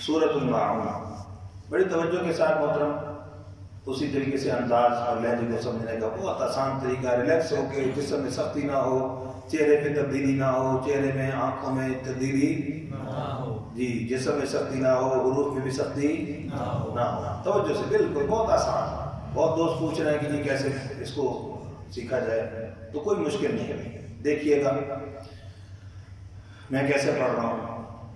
सूरतुल माऊन। बड़ी तवज्जो के साथ मोहतरम उसी तरीके से अंदाज और लहजे को समझने का बहुत आसान तरीका, रिलैक्स होकर, जिस्म में सख्ती ना हो, चेहरे पे तब्दीली ना हो, चेहरे में आंखों में तब्दीली ना हो, जी जिस्म में सख्ती ना हो, हुरूफ में भी सख्ती ना हो, तवज्जो से, बिल्कुल बहुत आसान। बहुत दोस्त पूछ रहे हैं कि जी कैसे इसको सीखा जाए, तो कोई मुश्किल नहीं है। देखिएगा मैं कैसे पढ़ रहा हूँ,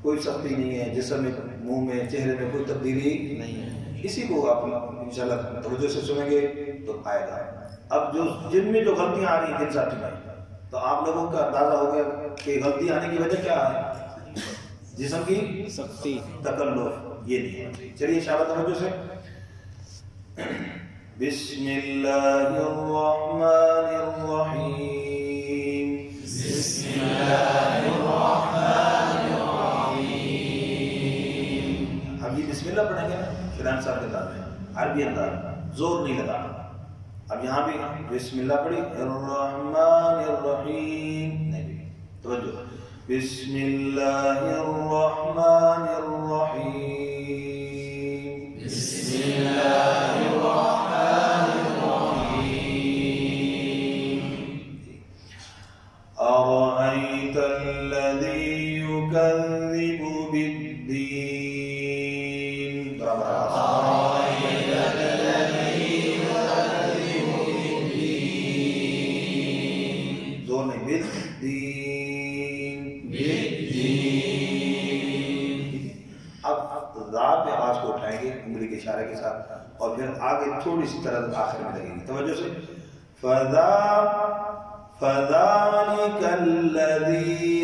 कोई सख्ती नहीं है, जिस्म में, मुंह में, चेहरे में कोई तब्दीली नहीं है। इसी को आप इंशाल्लाह तवज्जो से सुनेंगे तो आएगा। अब जो जिनमें जो गलतियां आ रही हैं जिन साथी में, तो आप लोगों का अंदाजा हो गया कि गलती आने की वजह क्या है, जिस्म की सख्ती, तकल्लुफ, ये नहीं है। चलिए इंशाल्लाह तवज्जो से। बिस्मिल्लाहिर्रहमानिर्रहीम। बिस्मिल्लाहिर्रहमानिर्रहीम। अब ये बिस्मिल्लाह पढ़ेंगे ना फिरान साहब के अंदाज में, अरबी अंदाज, जोर नहीं लगाना। अब यहाँ भी बिस्मिल्लाह पढ़ी, अर्रहमानिर्रहीम नहीं, तवज्जो, बिस्मिल्लाहिर्रहमानिर्रहीम, बिस्मिल्लाहिर्रहमानिर्रहीम। अरअयतल्लज़ी युकज़्ज़िबु बिद्दीन, बराबर जोर नहीं, बिद्दीन, अब ज़ा पे आवाज को उठाएंगे उंगली के इशारे के साथ, और फिर आगे थोड़ी सी तरह आखिर में लगेगी। तवज्जो से, फ़ज़ालिकल्लज़ी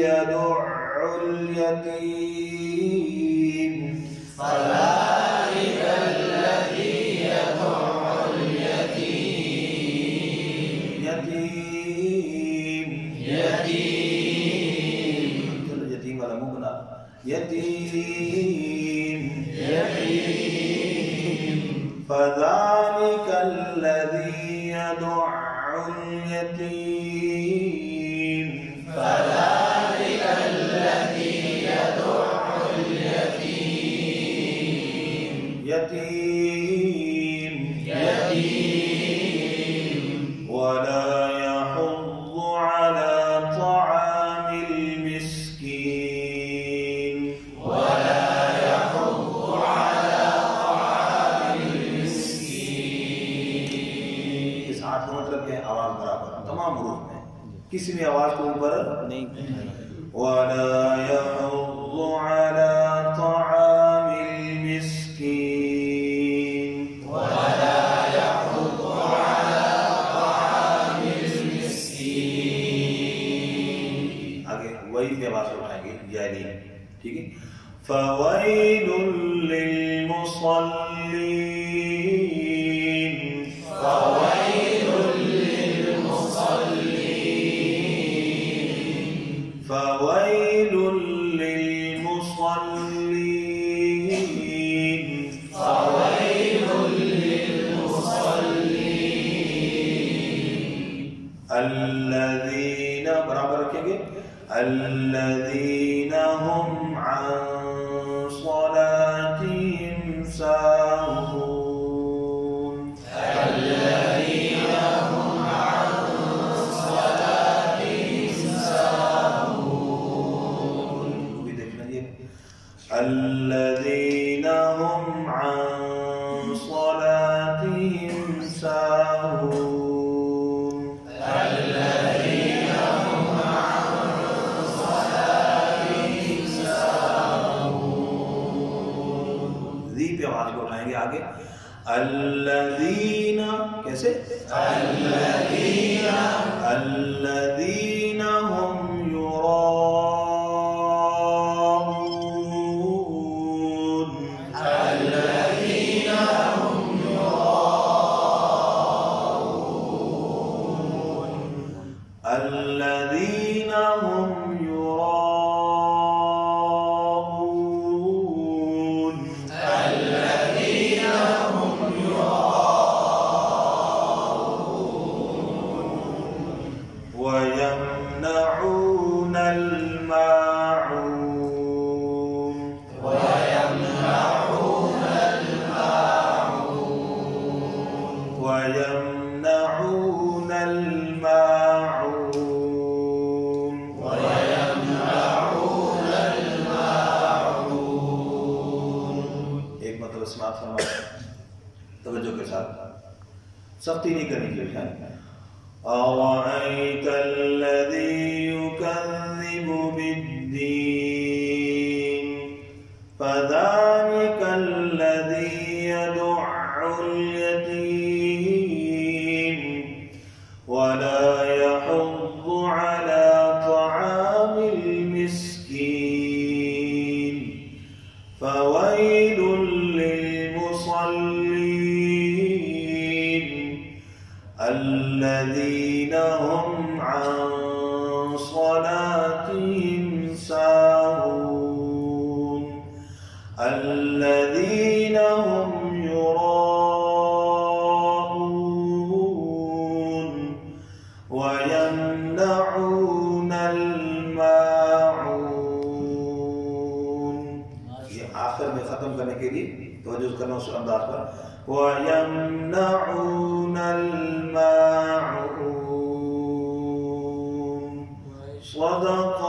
यदु'उल यतीम, फ़ज़ालिकल्लज़ी यदु'उल यतीम, यतीम, चलो यतीम वाला मुंह बना, यतीम, फ़ज़ालिकल्लज़ी यदु'उल यतीम, फ़ज़ालिकल्लज़ी यदु'उल यतीम, यतीम, वला यहुज़्ज़ु अला तआमिल मिस्कीन, आवाज बराबर तमाम हुरूफ में, किसी भी आवाज को ऊपर नहीं। वला यहुज़्ज़ु अला तआमिल मिस्कीन, वला यहुज़्ज़ु अला तआमिल मिस्कीन। आगे वही पे आवाज उठाएंगे, यानी ठीक है। फवैलुल लिलमुसल्लीन, फवैलुल लिलमुसल्लीन, अल्लज़ीना, बराबर रखेंगे, अल्लज़ीना हुम अन सलातिहिम साहून, अल्लज़ीना हुम अन सलातिहिम साहून, भी देख लीजिए, अल्लज़ीना हुम अन सलातिहिम साहून, आगे अल्लज़ीना, कैसे, अल्लज़ीना हुम युराऊन, अल्लज़ीना हुम युराऊन, अल्लज़ीना हुम युराऊन, वयमनऊनल माऊन, वयमनऊनल सख्ती नहीं करनी चाहिए। अरअयत अल्लज़ी युकज़्ज़िबु बिद्दीन फ़ज़ालिक अल्लज़ी यदुअ्उल यतीम वला यहुद्दु अला तआमिल मिस्कीन फ़वैलुल लिलमुसल्लीन الذين هم عن صلاتهم ساهون الذين هم يراءون ويمنعون الماعون। ये आखिर में खत्म करने के लिए तवज्जो करना उस अंदाज पर ويمنعون الماعون। صدق